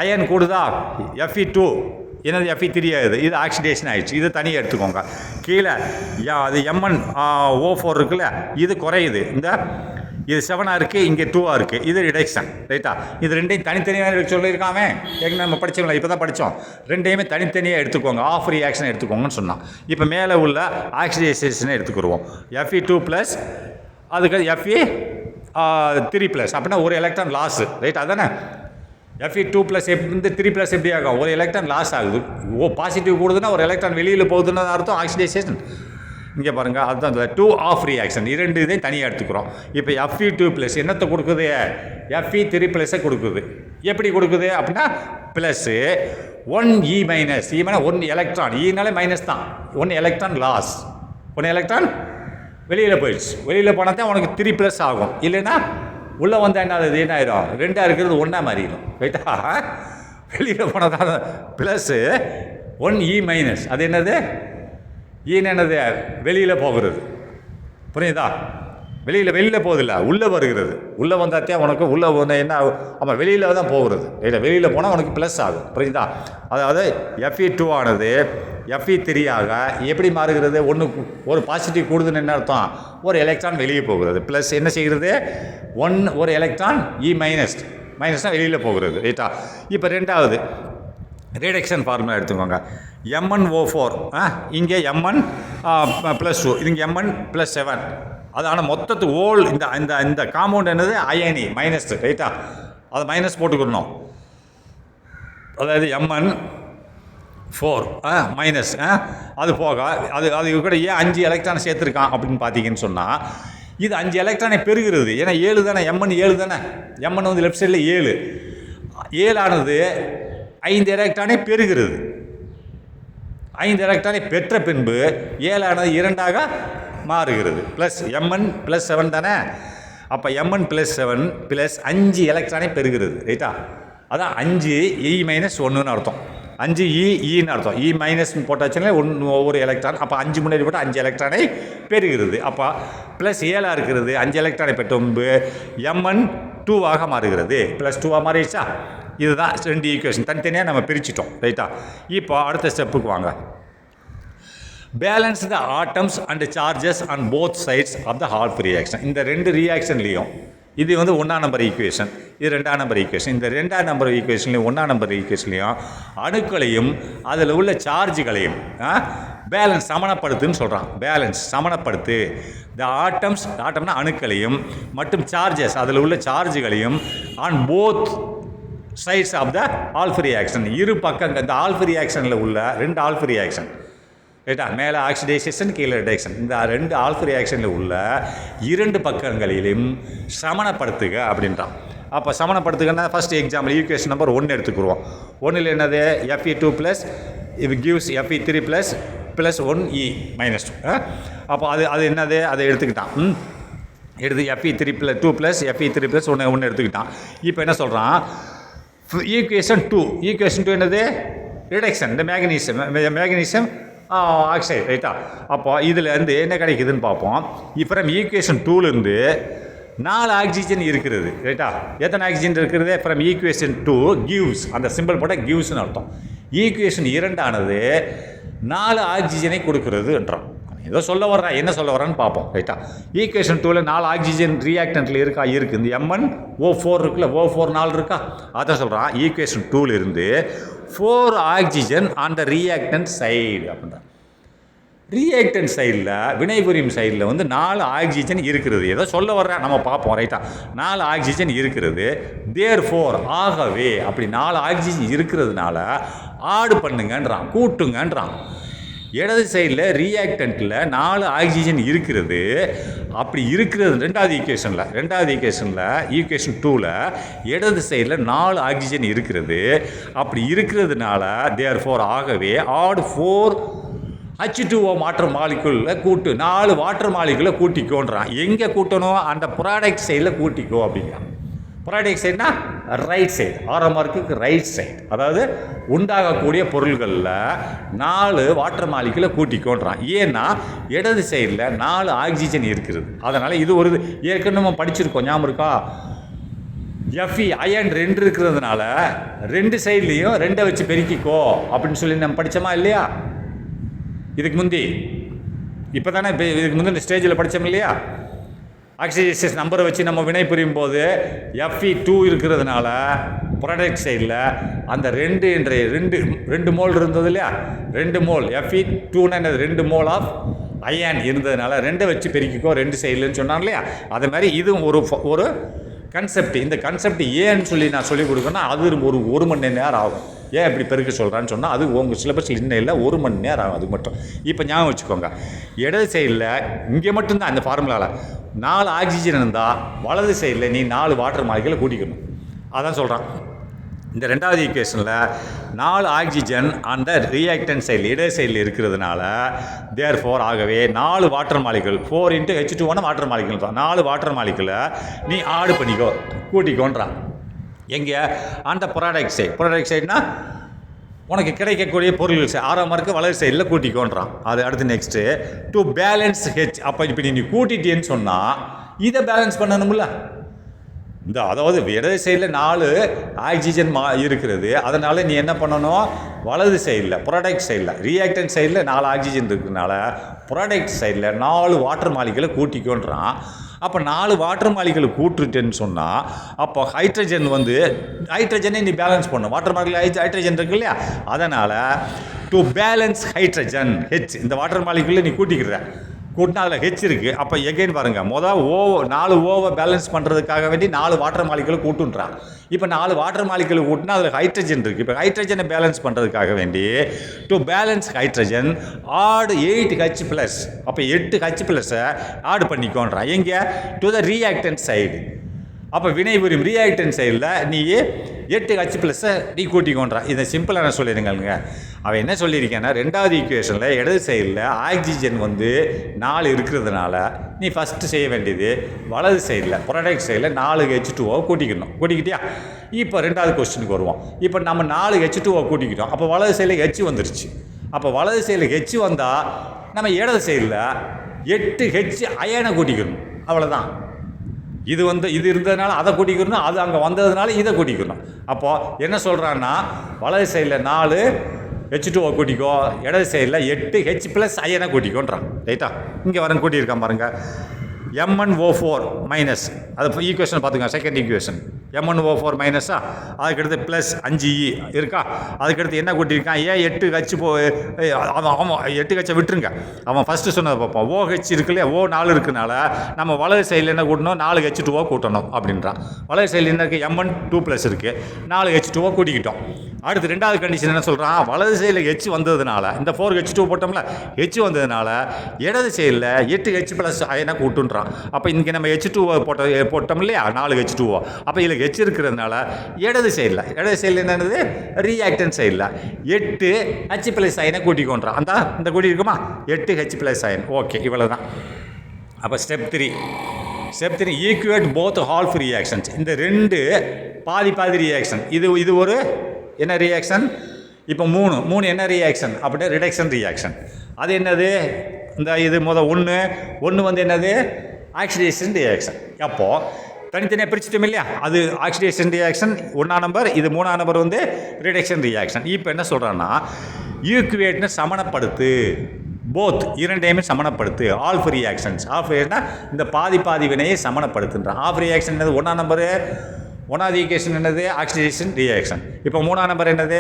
அயன் கூடுதா, Fe2 என்னது Fe3 ஆகுது, இது ஆக்சிடேஷன் ஆகிடுச்சு, இது தனியாக எடுத்துக்கோங்க. கீழே அது MnO4 இருக்குல்ல, இது குறையுது, இந்த இது 7ஆக இருக்குது, இங்கே 2ஆக இருக்குது, இது ரிடக்ஷன் ரைட்டா. இது ரெண்டையும் தனித்தனியாக சொல்லியிருக்காமே, ஏற்கனவே நம்ம படித்தோம்ல, இப்போ தான் படித்தோம். ரெண்டையுமே தனித்தனியாக எடுத்துக்கோங்க, ஆஃப் ரியாக்ஷன் எடுத்துக்கோங்கன்னு சொன்னான். இப்போ மேலே உள்ள ஆக்சிடைசேஷனை எடுத்துக்கிடுவோம். Fe2+, அதுக்கு Fe3+, அப்படின்னா ஒரு எலக்ட்ரான் லாஸு ரைட், அதானே. Fe2+ இந்த 3+ எப்படி ஆகும், ஒரு எலக்ட்ரான் லாஸ் ஆகுது. பாசிட்டிவ் கூடுதுன்னா ஒரு எலக்ட்ரான் வெளியில் போகுதுன்னு அர்த்தம் ஆக்சிடைசேஷன். இங்கே பாருங்கள், அதுதான் இந்த 2 ஆஃப் ரியாக்ஷன், 2 இதையும் தனியாக எடுத்துக்கிறோம். இப்போ Fe2+ என்னத்தை கொடுக்குது, Fe3+ கொடுக்குது. எப்படி கொடுக்குது அப்படின்னா, +1 E-, E 1 எலக்ட்ரான், ஈனாலே மைனஸ் தான், 1 எலக்ட்ரான் லாஸ், 1 எலக்ட்ரான் வெளியில் போயிடுச்சு. வெளியில் போனால் தான் உனக்கு 3+ ஆகும், இல்லைன்னா உள்ளே வந்தால் என்ன ஆகுது, என்ன ஆயிடும், 2ஆக இருக்கிறது 1ஆக மாறிடும் ரைட்டா. வெளியில் போனால் தான் +1 E-, அது என்னது, என்னது வெளியில் போகிறது, புரியுதா. வெளியில் போகுதில்ல, உள்ளே வருகிறது. உள்ளே வந்தாத்தே உனக்கு உள்ளே என்ன ஆமாம் வெளியில் தான் போகிறது ரைட்டா. வெளியில் போனால் உனக்கு ப்ளஸ் ஆகும், புரியுதா. அதாவது Fe2 ஆனது Fe3ஆக எப்படி மாறுகிறது, ஒரு பாசிட்டிவ் கூடுதுன்னு என்ன அர்த்தம், ஒரு எலக்ட்ரான் வெளியே போகிறது, ப்ளஸ் என்ன செய்கிறது, ஒரு எலக்ட்ரான் E-, மைனஸ்னால் வெளியில் போகிறது ரைட்டா. இப்போ ரெண்டாவது ரிடக்ஷன் ஃபார்முலா எடுத்துக்கோங்க. MnO4 இங்கே Mn+2, இங்கே Mn+7. அதான மொத்தத்து இந்த காம்பவுண்ட் என்னது அயனி மைனஸ் ரைட்டா, அதை மைனஸ் போட்டுக்கணும். அதாவது Mn4 மைனஸ், அது போக அது கூட ஏன் 5 எலக்ட்ரான் சேர்த்துருக்கான் அப்படின்னு பார்த்தீங்கன்னு சொன்னால், இது 5 எலக்ட்ரானை பெறுகிறது. ஏன்னா 7 தானே, Mn 7 தானே, Mn வந்து லெஃப்ட் சைடில் 7 ஆனது 5 எலக்ட்ரானை பெறுகிறது. 5 எலக்ட்ரானை பெற்ற பின்பு 7 ஆனது 2ஆக மாறுகிறது. ப்ளஸ் Mn+7 தானே, அப்போ Mn+7 ப்ளஸ் 5 எலக்ட்ரானை பெறுகிறது ரைட்டா. அதான் 5 E-1ன்னு அர்த்தம். 5 ஈன்னு அர்த்தம். இ மைனஸ் போட்டாச்சுன்னா ஒவ்வொரு எலக்ட்ரான், அப்போ 5 முன்னாடி போட்டால் 5 எலக்ட்ரானை பெறுகிறது. அப்போ ப்ளஸ் 7 இருக்கிறது, 5 எலக்ட்ரானை பெற்று Mn 2ஆக மாறுகிறது. ப்ளஸ் 2ஆக மாறிடுச்சா? இதுதான் 2 ஈக்குவேஷன் தனித்தனியாக நம்ம பிரிச்சிட்டோம். ரைட்டா? இப்போ அடுத்த ஸ்டெப்புக்கு வாங்க. Balance the atoms and charges on both sides of the half reaction. இந்த 2 ரியாக்ஷன்லேயும் இது 1ஆம் நம்பர் ஈக்குவேஷன், இது 2ஆம் நம்பர் ஈக்குவேஷன். இந்த 2ஆம் நம்பர் ஈக்குவேஷன்லையும் 1ஆம் நம்பர் ஈக்குவேஷன்லையும் அணுக்களையும் அதில் உள்ள சார்ஜுகளையும் பேலன்ஸ் சமணப்படுத்துன்னு சொல்கிறான். பேலன்ஸ் சமணப்படுத்து த ஆட்டம்னா அணுக்களையும் மற்றும் சார்ஜஸ் அதில் உள்ள சார்ஜுகளையும் on both sides of the half reaction. இரு பக்கங்கள் இந்த ஆல்ஃப் ரியாக்ஷனில் உள்ள 2 ஆல்ஃப் ரியாக்ஷன், ரைட்டா? மேலே ஆக்சிடைசேஷன், கீழே ரிடக்ஷன். இந்த 2 ஆல்ஃப் ரியாக்ஷனில் உள்ள 2 பக்கங்களிலும் சமணப்படுத்துக அப்படின்றான். அப்போ சமணப்படுத்துகன்னா ஃபஸ்ட் எக்ஸாம்பிள் ஈக்குவேஷன் நம்பர் 1 எடுத்துக்குருவோம். 1ல் என்னது? Fe2 ப்ளஸ் இது gives Fe3 plus 1E minus 2. அப்போ அது என்னது? அதை எடுத்துக்கிட்டான். எடுத்து Fe3 + 2 ப்ளஸ் Fe3 ப்ளஸ் 1 எடுத்துக்கிட்டான். இப்போ என்ன சொல்கிறான்? ஈக்குவேஷன் 2 என்னது? ரிடக்ஷன். இந்த மேக்னீசியம் ஆக்சைடு, ரைட்டா? அப்போ இதுலேருந்து என்ன கிடைக்குதுன்னு பார்ப்போம். இப்போ நம்ம ஈக்குவேஷன் 2லேருந்து 4 ஆக்சிஜன் இருக்கிறது, ரைட்டா? எத்தனை ஆக்சிஜன் இருக்கிறது? ஃப்ரம் ஈக்குவேஷன் 2 கிவ்ஸ், அந்த சிம்பிள் போட்டால் கிவ்ஸ்னு அர்த்தம். ஈக்குவேஷன் 2 4 ஆக்சிஜனை கொடுக்குறதுன்றான். ஏதோ சொல்ல வர்றான், என்ன சொல்ல வர்றான்னு பார்ப்போம், ரைட்டா? ஈக்குவேஷன் 2ல் 4 ஆக்சிஜன் ரியாக்டன்ட்டில் இருக்குது. இந்த MnO4 இருக்குல்ல, O4 4 இருக்கா? அதான் சொல்கிறான். ஈக்குவேஷன் 2லிருந்து 4 oxygen on the reactant side அப்படின்றான். ரியாக்டன்ட் சைடில், வினைபுரியும் சைடில் 4 ஆக்சிஜன் இருக்கிறது. ஏதோ சொல்ல வர்றேன், நம்ம பார்ப்போம், ரைட்டா? 4 ஆக்சிஜன் இருக்கிறது. தேர்ஃபோர், ஆகவே அப்படி 4 ஆக்சிஜன் இருக்கிறதுனால ஆடு பண்ணுங்கன்றான், கூட்டுங்கன்றான். இடது சைடில் ரியாக்டன்ட்டில் 4 ஆக்சிஜன் இருக்கிறது. அப்படி இருக்கிறது ரெண்டாவது ஈக்குவேஷனில் ஈக்குவேஷன் 2ல் இடது சைடில் 4 ஆக்சிஜன் இருக்கிறது. அப்படி இருக்கிறதுனால தேர்ஃபோர், ஆகவே ஆட் 4 H2O வாட்டர் மாலிகுலில் கூட்டு, 4 வாட்டர் மாலிகுலில் கூட்டிக்கோன்றான். எங்கே கூட்டணும்? அந்த ப்ராடக்ட் சைடில் கூட்டிக்கோ அப்படிங்கிறான். ப்ராடக்ட் சைடுனா ரைட் சைடு, 6ஆம் மார்க்குக்கு ரைட் சைடு. அதாவது உண்டாகக்கூடிய பொருள்களில் 4 வாட்டர் மாலிகுலை கூட்டிக்கோன்றான். ஏன்னா இடது சைடில் 4 ஆக்சிஜன் இருக்கிறது. அதனால் இது ஒரு ஏற்கனவே நம்ம படிச்சிருக்கோம், ஞாபகம் இருக்கா? Fe அயன் 2 இருக்கிறதுனால 2 சைட்லேயும் 2 வச்சு பெருக்கிக்கோ அப்படின்னு சொல்லி நம்ம படித்தோமா இல்லையா? இதுக்கு முந்தி இப்போ தானே இதுக்கு முந்தி இந்த ஸ்டேஜில் படித்தோம் இல்லையா? ஆக்சிடைசேஷன் நம்பரை வச்சு நம்ம வினை புரியும் போது Fe2 இருக்கிறதுனால ப்ராடக்ட் சைடில் அந்த 2 மோல் இருந்தது இல்லையா? 2 மோல் Fe2னா 2 மோல் ஆஃப் அயன் இருந்ததுனால 2 வச்சு பெருக்கிக்கோ 2 சைடுலன்னு சொன்னான் இல்லையா? அது மாதிரி இதுவும் ஒரு கன்செப்ட். இந்த கன்செப்ட் ஏன்னு சொல்லி நான் சொல்லிக் கொடுக்கணும்னா அது ஒரு மணி நேரம் ஆகும். ஏன் இப்படி பெருக்க சொல்கிறான்னு சொன்னால் அது உங்கள் சிலபஸில் இன்னும் இல்லை, 1 மணி நேரம் ஆகும். அது மட்டும் இப்போ ஞாபகம் வச்சுக்கோங்க. இடது சைடில் இங்கே மட்டும்தான் இந்த ஃபார்முலாவில் 4 ஆக்சிஜன் இருந்தால் வலது சைடில் நீ 4 வாட்டர் மாலிகுலை கூட்டிக்கணும். அதான் சொல்கிறான். இந்த ரெண்டாவது ஈக்குவேஷனில் 4 ஆக்சிஜன் அந்த ரியாக்டன்ட் சைடில் இடது சைடில் இருக்கிறதுனால தேர்ஃபோர், ஆகவே 4 water molecule 4 × H2O water molecule தான். 4 வாட்டர் மாலிகுலை நீ ஆடு பண்ணிக்கோ, கூட்டிக்கோன்றான். எங்கே? அந்த ப்ராடக்ட் சைடுனா உனக்கு கிடைக்கக்கூடிய பொருள்கள் 6ஆம் மார்க்கு வலது சைடில் கூட்டிக்கோன்றான். அது அடுத்து நெக்ஸ்ட்டு டு பேலன்ஸ் H. அப்போ இப்போ நீ கூட்டிட்டேன்னு சொன்னால் இதை பேலன்ஸ் பண்ணணும்ல. அதாவது இடது சைடில் 4 ஆக்சிஜன் இருக்கிறது. அதனால் நீ என்ன பண்ணணும்? வலது சைடில் ப்ராடக்ட் சைடில் ரியாக்டன்ட் சைடில் 4 ஆக்சிஜன் இருக்கிறதுனால ப்ராடக்ட் சைடில் 4 வாட்டர் மாலிகுலை கூட்டிக்கோன்றான். அப்போ 4 வாட்டர் மாலிகுலை கூட்டுட்டேன்னு சொன்னால் அப்போ ஹைட்ரஜனை நீ பேலன்ஸ் பண்ணணும். வாட்டர் மாலிகுல் ஹைட்ரஜன் இருக்கு இல்லையா? அதனால் டு பேலன்ஸ் ஹைட்ரஜன் H, இந்த வாட்டர் மாலிகுலை நீ கூட்டினா அதில் H இருக்குது. அப்போ எகைன் பாருங்கள், 4 ஓவை பேலன்ஸ் பண்ணுறதுக்காக வேண்டி 4 வாட்டர் மாலிகுலை கூட்டுன்றான். இப்போ 4 வாட்டர் மாலிகுலை கூட்டினா அதில் ஹைட்ரஜன் இருக்குது. இப்போ ஹைட்ரஜனை பேலன்ஸ் பண்ணுறதுக்காக வேண்டி to balance hydrogen add 8H+. அப்போ 8H+ ஆட் பண்ணிக்கோன்றான். எங்கே? To the reactant side. அப்போ வினைபுரியும் ரியாக்டன்ட் சைடில் நீ 8H+ நீ கூட்டிக்கொண்டான். இதை சிம்பிளாக நான் சொல்லிடுங்க. அவன் என்ன சொல்லியிருக்கேன்னா, ரெண்டாவது ஈக்குவேஷனில் இடது சைடில் ஆக்சிஜன் வந்து 4 இருக்கிறதுனால நீ ஃபஸ்ட்டு செய்ய வேண்டியது வலது சைடில் ப்ராடக்ட் சைடில் 4H2O கூட்டிக்கிட்டியா? இப்போ ரெண்டாவது கொஸ்டினுக்கு வருவோம். இப்போ நம்ம 4H2O கூட்டிக்கிட்டோம். அப்போ வலது சைடில் H வந்துருச்சு. அப்போ வலது சைடில் H வந்தால் நம்ம இடது சைடில் 8H அயனை கூட்டிக்கணும். அவ்வளோதான். இது இருந்ததுனால அதை கூட்டிக்கணும், அது அங்கே வந்ததுனால இதை கூட்டிக்கணும். அப்போது என்ன சொல்கிறான்னா, வலது சைடில் 4H2O கூட்டிக்கோ, இடது சைடில் 8H+ அயனை கூட்டிக்கோன்றான். ரைட்டா? இங்கே வரேன் கூட்டியிருக்கான் பாருங்கள். MnO4- அது ஈக்குவேஷன் பார்த்துக்கோங்க. செகண்ட் ஈக்குவேஷன் MnO4- அதுக்கடுத்து +5E இருக்கா? அதுக்கடுத்து என்ன கூட்டியிருக்கான்? ஏன் 8H அவன் 8H விட்டுருங்க. அவன் ஃபஸ்ட்டு சொன்னதை பார்ப்போம். OH இருக்கு இல்லையா? O 4 இருக்குனால நம்ம வலது சைடில் என்ன கூட்டணும்? 4H2O கூட்டணும் அப்படின்றான். வலது சைடில் என்ன இருக்குது? Mn2+ இருக்குது. 4H2O கூட்டிக்கிட்டோம். அடுத்து ரெண்டாவது கண்டிஷன் என்ன சொல்கிறான்? வலது சைடில் H வந்ததுனால, இந்த 4H2 போட்டோம்ல, H வந்ததுனால இடது சைடில் 8H+ அயனை கூட்டுன்றான். அப்போ இங்கே நம்ம H2O போட்டோம் இல்லையா? 4H2O. அப்போ இதில் H இருக்கிறதுனால இடது சைடில் என்னது? ரியாக்டன் சைடில் 8H+ அயனை கூட்டிக்கொண்டான். இந்த கூட்டி இருக்குமா? 8H+ iron. ஓகே, இவ்வளோ தான். அப்போ step 3 equate both half reactions. இந்த ரெண்டு பாதி ரியாக்ஷன். இது ஒரு என்ன ரியாக்ஷன்? இப்போ மூணு என்ன ரியாக்ஷன் அப்படின்னா ரிடக்ஷன் ரியாக்ஷன். அது என்னது? இது ஒன்று வந்து என்னது? Oxidation reaction. அப்போது தனித்தனியாக பிரிச்சுட்டோம் இல்லையா? அது ஆக்சிடேஷன் ரியாக்ஷன் 1ஆம் நம்பர், இது 3ஆம் நம்பர் வந்து ரிடக்ஷன் ரியாக்ஷன். இப்போ என்ன சொல்கிறான்னா, ஈக்குவேட்னு சமணப்படுத்து, போத் இரண்டையுமே சமணப்படுத்து. ஆல்ஃப் ரியாக்ஷன்ஸ். இந்த பாதி வினையை சமணப்படுத்துன்றான். ஆஃப் ரியாக்ஷன் என்னது? 1ஆம் நம்பரு. 1வது ஈக்குவேஷன் என்னது? Oxidation reaction. இப்போ 3ஆம் நம்பர் என்னது?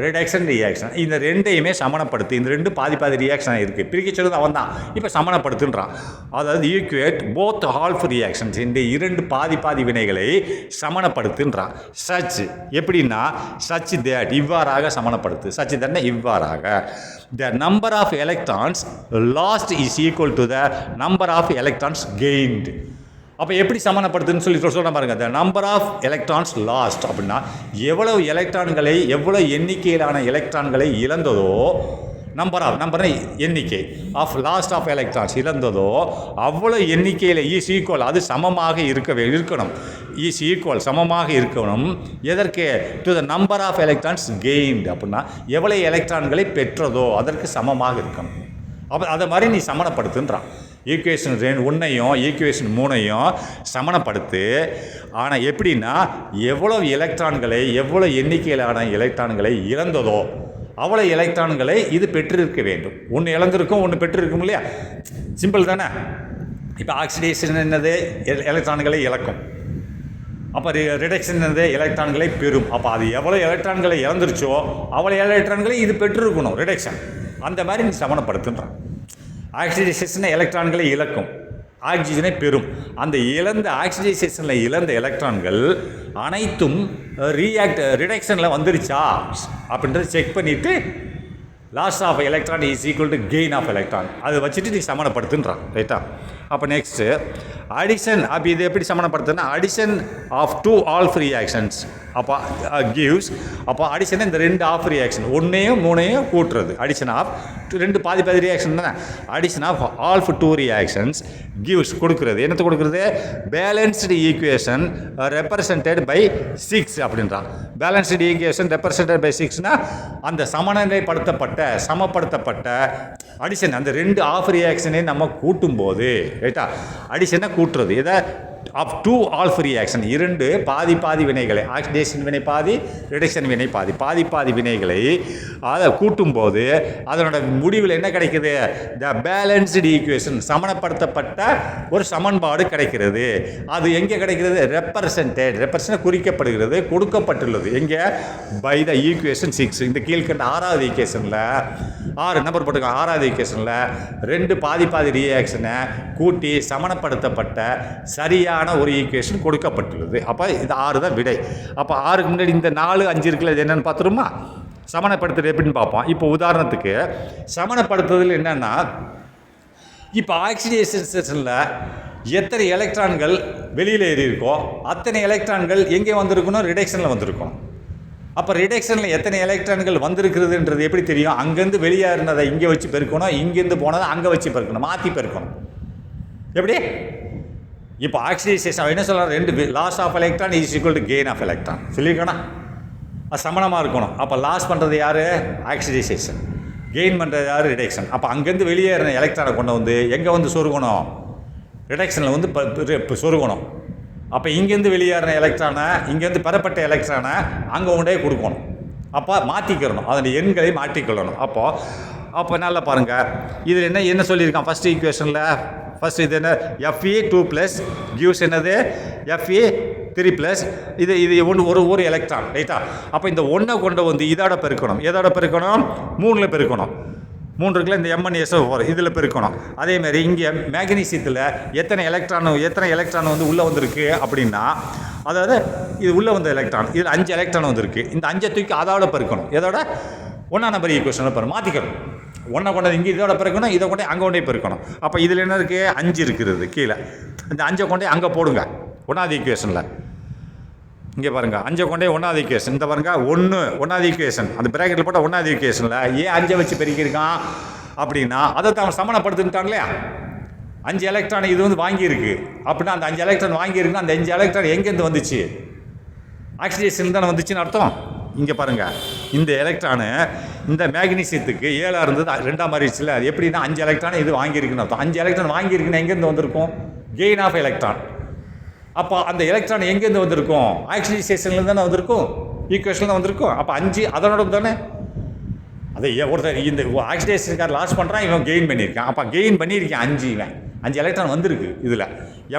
Reduction reaction. இந்த ரெண்டையுமே சமணப்படுத்து. இந்த ரெண்டு பாதி ரியாக்ஷன் இருக்குது. பிரிக்க சொல்லுது அவன் தான். இப்போ சமணப்படுத்துன்றான். அதாவது ஈக்குவேட் போத் ஹால்ஃப் ரியாக்ஷன்ஸ். இந்த இரண்டு பாதி வினைகளை சமணப்படுத்துன்றான். சச் எப்படின்னா, சச் தேட் இவ்வாறாக சமணப்படுத்து. சச் தன்னை இவ்வாறாக. The number of electrons lost is equal to the number of electrons gained. அப்போ எப்படி சமணப்படுத்துன்னு சொல்ல பாருங்க. The number of electrons lost அப்படின்னா எவ்வளோ எண்ணிக்கையிலான எலக்ட்ரான்களை இழந்ததோ, நம்பர் எண்ணிக்கை ஆஃப் லாஸ்ட் ஆஃப் எலக்ட்ரான்ஸ் இழந்ததோ அவ்வளோ எண்ணிக்கையில் ஈஸ் ஈக்குவல், அது சமமாக இருக்கணும். ஈஸ் ஈக்குவல் சமமாக இருக்கணும். எதற்கு? To the number of electrons gained அப்படின்னா எவ்வளோ எலக்ட்ரான்களை பெற்றதோ அதற்கு சமமாக இருக்கணும். அப்போ அதை மாதிரி நீ சமணப்படுத்துன்றான். Equation 1ஐயும் equation 3ஐயும் சமணப்படுத்து. ஆனால் எப்படின்னா, எவ்வளோ எண்ணிக்கையிலான எலக்ட்ரான்களை இழந்ததோ அவ்வளோ எலக்ட்ரான்களை இது பெற்றிருக்க வேண்டும். ஒன்று இழந்திருக்கும், ஒன்று பெற்றிருக்கும் இல்லையா? சிம்பிள் தானே? இப்போ ஆக்சிடேஷன் என்னது? எலக்ட்ரான்களை இழக்கும். அப்போ ரிடக்ஷன் என்னது? எலக்ட்ரான்களை பெறும். அப்போ அது எவ்வளோ எலக்ட்ரான்களை இழந்துருச்சோ அவ்வளோ எலக்ட்ரான்களை இது பெற்றிருக்கணும், ரிடக்ஷன். அந்த மாதிரி நீ சமணப்படுத்துன்றான். ஆக்சிடைசேஷன் எலக்ட்ரான்களை இழக்கும், ஆக்சிஜனை பெறும். அந்த ஆக்சிடைசேஷனில் இழந்த எலக்ட்ரான்கள் அனைத்தும் ரிடக்ஷனில் வந்துருச்சா அப்படின்றத செக் பண்ணிவிட்டு loss of electron is equal to gain of electron அதை வச்சுட்டு நீ சமணப்படுத்துன்றான். ரைட்டா? அப்போ நெக்ஸ்ட்டு அடிஷன். அப்போ இது எப்படி சமணப்படுத்துன்னா, அடிஷன் ஆஃப் 2 ஆல்ஃப் ரியாக்ஷன்ஸ். அப்போ கிவ்ஸ். அப்போ அடிஷன் இந்த 2 ஆஃப் ரியாக்ஷன் 1ஐயும் 3ஐயும் கூட்டுறது. அடிஷன் ஆஃப் 2 பாதி ரியாக்ஷன் தானே. அடிஷன் ஆஃப் ஆல்ஃப் 2 ரியாக்ஷன்ஸ் கிவ்ஸ் கொடுக்குறது. என்னத்தை கொடுக்குறது? பேலன்ஸ்டு ஈக்குவேஷன் ரெப்ரசன்டட் பை 6 அப்படின்றான். பேலன்ஸ்டு ஈக்குவேஷன் ரெப்ரசன்டட் பை 6னா அந்த சமப்படுத்தப்பட்ட அடிஷன், அந்த 2 ஆஃப் ரியாக்ஷனை நம்ம கூட்டும்போது, ரைட்டா, அடிஷனை கூட்டுறது. இதை ஆஃப் 2 ஆல்ஃப் ரியாக்ஷன் 2 பாதி வினைகளை, ஆக்சிடேஷன் வினை பாதி, ரிடக்ஷன் வினை பாதி வினைகளை அதை கூட்டும்போது அதனோட முடிவில் என்ன கிடைக்குது? த பேலன்ஸ்டு ஈக்குவேஷன், சமணப்படுத்தப்பட்ட ஒரு சமன்பாடு கிடைக்கிறது. அது எங்கே கிடைக்கிறது? ரெப்ரசன்ட் குறிக்கப்படுகிறது, கொடுக்கப்பட்டுள்ளது. எங்கே? By the equation 6. இந்த கீழ்கண்ட 6வது ஈக்குவேஷனில் 6 நம்பர் போட்டுக்கோங்க. 6வது ஈக்குவேஷனில் 2 பாதி ரியாக்ஷனை கூட்டி சமணப்படுத்தப்பட்ட சரியான ஒரு ஈக்குவேஷன் கொடுக்கப்பட்டுள்ளது. அப்போ இது 6 தான் விடை. அப்போ 6க்கு முன்னாடி இந்த 4, 5 இருக்குல்ல, இது என்னென்னு பார்த்துருமா? சமணப்படுத்துறது எப்படின்னு பார்ப்போம். இப்போ உதாரணத்துக்கு சமணப்படுத்துதல் என்னென்னா, இப்போ ஆக்சிடேஷனில் எத்தனை எலக்ட்ரான்கள் வெளியில் ஏறி இருக்கோ அத்தனை எலக்ட்ரான்கள் எங்கே வந்திருக்கணும்? ரிடக்ஷனில் வந்திருக்கணும். அப்போ ரிடக்ஷனில் எத்தனை எலக்ட்ரான்கள் வந்திருக்கிறதுன்றது எப்படி தெரியும்? அங்கேருந்து வெளியேறினதை இங்கே வச்சு பெருக்கணும், இங்கேருந்து போனதை அங்கே வச்சு பெருக்கணும், மாற்றி பெருக்கணும். எப்படி? இப்போ ஆக்சிடைசேஷன் என்ன சொல்கிறார்? 2 loss of electron is equal to gain of electron சொல்லியிருக்கணும். அது சமணமாக இருக்கணும். அப்போ லாஸ் பண்ணுறது யார்? ஆக்சிடைசேஷன். கெயின் பண்ணுறது யார்? ரிடக்ஷன். அப்போ அங்கேருந்து வெளியேறின எலக்ட்ரானை கொண்டு வந்து எங்கே வந்து சொருகணும்? ரிடக்ஷனில் வந்து சொருகணும். அப்போ இங்கேருந்து வெளியேறின எலக்ட்ரானை, இங்கேருந்து பெறப்பட்ட எலக்ட்ரானை அங்கே கொண்டே கொடுக்கணும். அப்போ மாற்றிக்கிறணும், அதனுடைய எண்களை மாற்றிக்கொள்ளணும். அப்போ நல்லா பாருங்கள், இதில் என்ன சொல்லியிருக்கான் ஃபஸ்ட் ஈக்குவேஷனில்? ஃபஸ்ட் இது என்ன? Fe2+ கிவ்ஸ் என்னது? Fe3+. இது ஒரு எலக்ட்ரான், ரைட்டா? அப்போ இந்த 1 கொண்டு வந்து இதோட பெருக்கணும். எதோட பெருக்கணும்? 3ல் பெருக்கணும். 3 இருக்குல்ல, இந்த Mn4 இதில் பெருக்கணும். அதேமாதிரி இங்கே மேக்னீசியத்தில் எத்தனை எலக்ட்ரான் வந்து உள்ளே வந்திருக்கு அப்படின்னா, அதாவது இது உள்ளே வந்த எலக்ட்ரான், இதில் 5 எலக்ட்ரான் வந்திருக்கு. இந்த 5 தூக்கி அதோட பெருக்கணும். எதோட? 1ஆம் நம்பர் ஈக்குவேஷனில் பெரு மாற்றிக்கணும். 1 கொண்டு இங்கே இதோட பெருக்கணும், இதை கொண்டே அங்கே கொண்டே பெருக்கணும். அப்போ இதில் என்ன இருக்குது? 5 இருக்கிறது கீழே. இந்த 5 கொண்டே அங்கே போடுங்க 1ஆவது ஈக்குவேஷனில். இங்கே பாருங்கள், 5 கொண்டே 1ஆவது ஈக்குவேஷன். இந்த பாருங்கள் 1ஆவது ஈக்குவேஷன், அந்த பிராக்கெட்டில் போட்டால் 1ஆவது ஈக்குவேஷனில் ஏன் 5 வச்சு பெருக்கியிருக்கான் அப்படின்னா, அதை தான் சமணப்படுத்திட்டான் இல்லையா? 5 எலக்ட்ரான் இது வந்து வாங்கியிருக்கு அப்படின்னா, அந்த 5 எலக்ட்ரான் வாங்கியிருக்குன்னா அந்த 5 எலக்ட்ரான் எங்கேருந்து வந்துச்சு? ஆக்சிடேஷன் தானே வந்துச்சுன்னு அர்த்தம். இங்கே பாருங்கள், இந்த எலக்ட்ரானு இந்த மேக்னீசியத்துக்கு 7 இருந்தது 2ஆக மாறிடுச்சுல. அது எப்படின்னா 5 எலக்ட்ரான் இது வாங்கியிருக்குன்னு அர்த்தம். 5 எலக்ட்ரான் வாங்கியிருக்குன்னா எங்கேருந்து வந்திருக்கும்? Gain of electron. அப்போ அந்த எலக்ட்ரான் எங்கேருந்து வந்திருக்கும்? ஆக்சிடைசேஷன்லேருந்து தானே வந்திருக்கும், ஈக்குவேஷனில் தான் வந்திருக்கும். அப்போ 5 அதனோட தானே. அதை ஒருத்தர் இந்த ஆக்சிடைசேஷனுக்கார் லாஸ் பண்ணுறான், இவன் கெயின் பண்ணியிருக்கான். அப்போ கெயின் பண்ணியிருக்கான் 5 எலக்ட்ரான் வந்திருக்கு. இதில்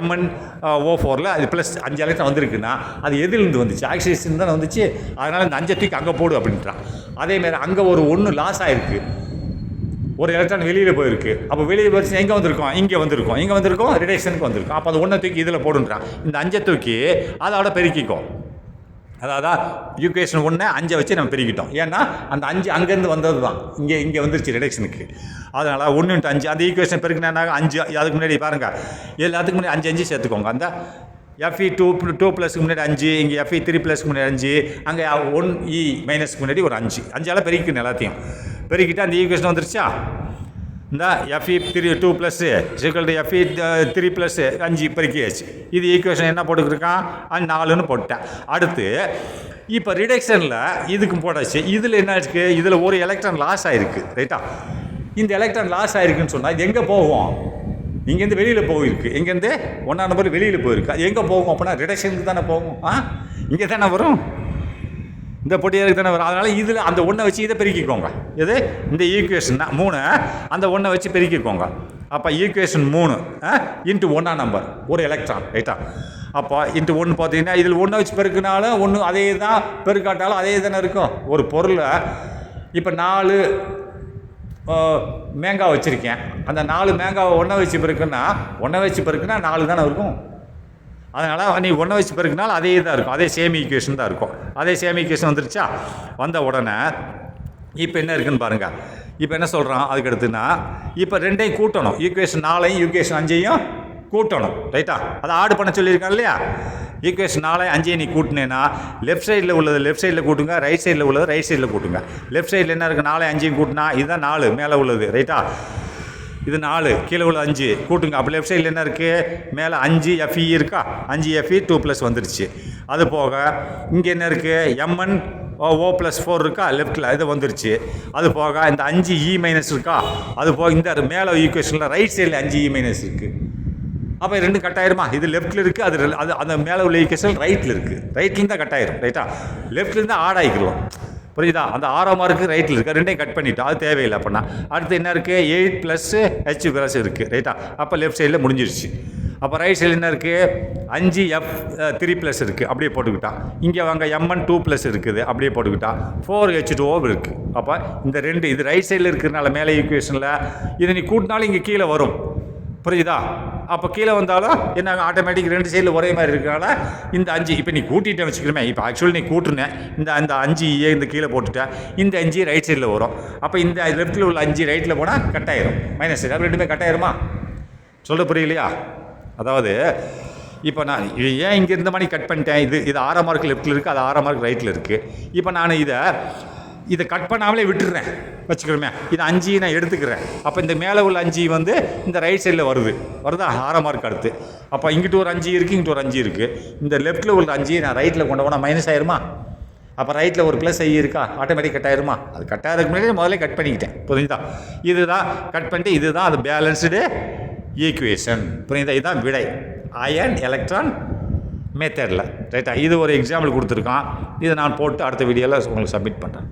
Mn4ல் அது ப்ளஸ் 5 எலக்ட்ரான் வந்திருக்குன்னா அது எதிலிருந்து வந்துச்சு? ஆக்சிடைசேஷன் தானே வந்துச்சு. அதனால் இந்த 5 தூக்கி அங்கே போடு அப்படின்றான். அதேமாதிரி அங்கே ஒரு 1 லாஸ் ஆகிருக்கு, ஒரு எலக்ட்ரான் வெளியில் போயிருக்கு. அப்போ வெளியில் போயிடுச்சு எங்கே வந்திருக்கோம்? இங்கே வந்திருக்கோம் ரிடக்ஷனுக்கு வந்திருக்கும். அப்போ அது 1 தூக்கி இதில் போடுன்றான். இந்த 5 தூக்கி அதோட பெருக்கிக்கும். அதான் ஈக்குவேஷன் 1 5 வச்சு நம்ம பெருக்கிட்டோம். ஏன்னா அந்த 5 அங்கேருந்து வந்தது தான் இங்கே வந்துருச்சு ரிடக்ஷனுக்கு. அதனால் 1 × 5 அந்த ஈக்குவேஷன் பெருக்கினா 5. அதுக்கு முன்னாடி பாருங்கள், எல்லாத்துக்கு முன்னாடி 5 சேர்த்துக்கோங்க. அந்த Fe2+ முன்னாடி 5, இங்கே Fe3+ முன்னாடி 5, அங்கே 1E- முன்னாடி ஒரு 5 பெருக்கிக்கணும். எல்லாத்தையும் பெருக்கிட்டு அந்த ஈக்குவேஷன் வந்துருச்சா? இந்த Fe2+ Fe3+ 5 பெருக்கியாச்சு. இது ஈக்குவேஷன் என்ன போட்டுக்கிருக்கான்? 4ன்னு போட்டேன். அடுத்து இப்போ ரிடக்ஷனில் இதுக்கும் போட்டாச்சு. இதில் என்ன இருக்குது? இதில் ஒரு எலக்ட்ரான் லாஸ் ஆகிருக்கு, ரைட்டா? இந்த எலக்ட்ரான் லாஸ் ஆகிருக்குன்னு சொன்னால் இது எங்கே போகும்? இங்கேருந்து வெளியில் போயிருக்கு. எங்கேருந்து 1ஆம் நம்பர் வெளியில் போயிருக்கு. அது எங்கே போகும் அப்படின்னா ரிடக்ஷனுக்கு தானே போகும். இங்கே தானே வரும், இந்த பொட்டியாருக்கு தானே வரும். அதனால் இதில் அந்த 1 வச்சு இதை பெருக்கிக்கோங்க. இது இந்த ஈக்குவேஷன் 3 அந்த 1 வச்சு பெருக்கிக்கோங்க. அப்போ ஈக்குவேஷன் 3 × 1ஆம் நம்பர் ஒரு எலக்ட்ரான், ரைட்டா? அப்போ × 1 பார்த்தீங்கன்னா இதில் 1 வச்சு பெருக்கினாலும் 1 அதே தான், பெருக்காட்டாலும் அதே தானே இருக்கும். ஒரு பொருளை இப்போ 4 மேங்காய் வச்சுருக்கேன். அந்த 4 மேங்காவை 1 வச்சு பெருக்குன்னா 4 தானே இருக்கும். அதனால் நீ 1 வச்சு பெருக்கினாலும் அதே தான் இருக்கும், அதே சேம் ஈக்குவேஷன் தான் இருக்கும். அதே சேம் ஈக்குவேஷன் வந்துருச்சா? வந்த உடனே இப்போ என்ன இருக்குன்னு பாருங்கள். இப்போ என்ன சொல்கிறான்? அதுக்கு அடுத்துன்னா இப்போ 2ஐயும் கூட்டணும். ஈக்குவேஷன் 4ஐயும் ஈக்குவேஷன் 5ஐயும் கூட்டணும், ரைட்டா? அதை ஆடு பண்ண சொல்லியிருக்கான் இல்லையா? ஈக்குவேஷன் 4ஐயும் 5ஐயும் நீ கூட்டினேன்னா லெஃப்ட் சைடில் உள்ளது லெஃப்ட் சைடில் கூட்டுங்க, ரைட் சைடில் உள்ளது ரைட் சைடில் கூட்டுங்க. லெஃப்ட் சைடில் என்ன இருக்குது? 4ஐயும் 5ஐயும் கூட்டினா இதுதான் 4 மேலே உள்ளது, ரைட்டா? இது 4 கீழே உள்ள 5 கூட்டுங்க. அப்போ லெஃப்ட் சைடில் என்ன இருக்குது? மேலே 5 Fe இருக்கா? 5 Fe2+ வந்துருச்சு. அது போக இங்கே என்ன இருக்குது? Mn4 இருக்கா? லெஃப்ட்டில் இது வந்துருச்சு. அது போக இந்த 5E- இருக்கா? அது போக இந்த மேலே ஈக்குவேஷனில் ரைட் சைடில் 5E- இருக்குது. அப்போ 2 கட்டாயிருமா? இது லெஃப்ட்டில் இருக்குது, அது அந்த மேலே உள்ள ஈக்குவேஷன் ரைட்டில் இருக்குது. ரைட்லேருந்து தான் கட்டாயிரும், ரைட்டா? லெஃப்ட்லேருந்து ஆடாயிக்கிறோம், புரியுதா? அந்த 6ஆம் மார்க்கு ரைட்டில் இருக்குது, 2ஐயும் கட் பண்ணிட்டோம். அது தேவையில்லை அப்படின்னா. அடுத்து என்ன இருக்குது? 8 + H+ இருக்குது, ரைட்டா? அப்போ லெஃப்ட் சைடில் முடிஞ்சிருச்சு. அப்போ ரைட் சைடில் என்ன இருக்குது? 5F3+ இருக்குது, அப்படியே போட்டுக்கிட்டான். இங்கே வாங்க Mn2+ இருக்குது, அப்படியே போட்டுக்கிட்டான். 4H2O இருக்குது. அப்போ இந்த 2 இது ரைட் சைடில் இருக்கிறதுனால மேலே ஈக்குவேஷனில் இதை நீ கூட்டினாலும் இங்கே கீழே வரும், புரியுதா? அப்போ கீழே வந்தாலும் என்ன ஆட்டோமேட்டிக் 2 சைடில் ஒரே மாதிரி இருக்கிறனால இந்த 5 இப்போ நீ கூட்டிகிட்டே வச்சுக்கிறமே. இப்போ ஆக்சுவலி நீ கூட்டுனேன், இந்த 5 இந்த கீழே போட்டுட்டேன், இந்த 5 ரைட் சைடில் வரும். அப்போ இந்த லெஃப்ட்டில் உள்ள 5 ரைட்டில் போனால் கட்டாயிரும், -. அப்போ 2 கட்டாயிருமா? சொல்ல புரியலையா? அதாவது இப்போ நான் ஏன் இங்கே இருந்த மாதிரி கட் பண்ணிட்டேன், இது 6 மார்க் லெஃப்ட்டில் இருக்குது, அது 6 மார்க் ரைட்டில் இருக்குது. இப்போ நான் இதை கட் பண்ணாமலே விட்டுடுறேன் வச்சுக்கிறோமே, இது 5 நான் எடுத்துக்கிறேன். அப்போ இந்த மேலே உள்ள 5 வந்து இந்த ரைட் சைடில் வருதா 6 மார்க் அடுத்து. அப்போ இங்கிட்டு ஒரு 5 இருக்குது, இங்கிட்டு ஒரு 5 இருக்குது. இந்த லெஃப்ட்டில் உள்ள 5 நான் ரைட்டில் கொண்டு போனால் மைனஸ் ஆயிருமா? அப்போ ரைட்டில் ஒரு ப்ளஸ் ஐ இருக்கா, ஆட்டோமேட்டிக் கட் ஆயிருமா? அது கட் ஆகிறதுக்கு முன்னாடி முதல்ல கட் பண்ணிக்கிட்டேன். புரியுதா? இதுதான் கட் பண்ணிட்டு, இதுதான் அது பேலன்ஸ்டு ஈக்குவேஷன். புரியுதா? இதுதான் விடை அயன் எலக்ட்ரான் மெத்தடில். ரைட்டா? இது ஒரு எக்ஸாம்பிள் கொடுத்துருக்கான். இதை நான் போட்டு அடுத்த வீடியோவில் உங்களுக்கு சப்மிட் பண்ணுறேன்.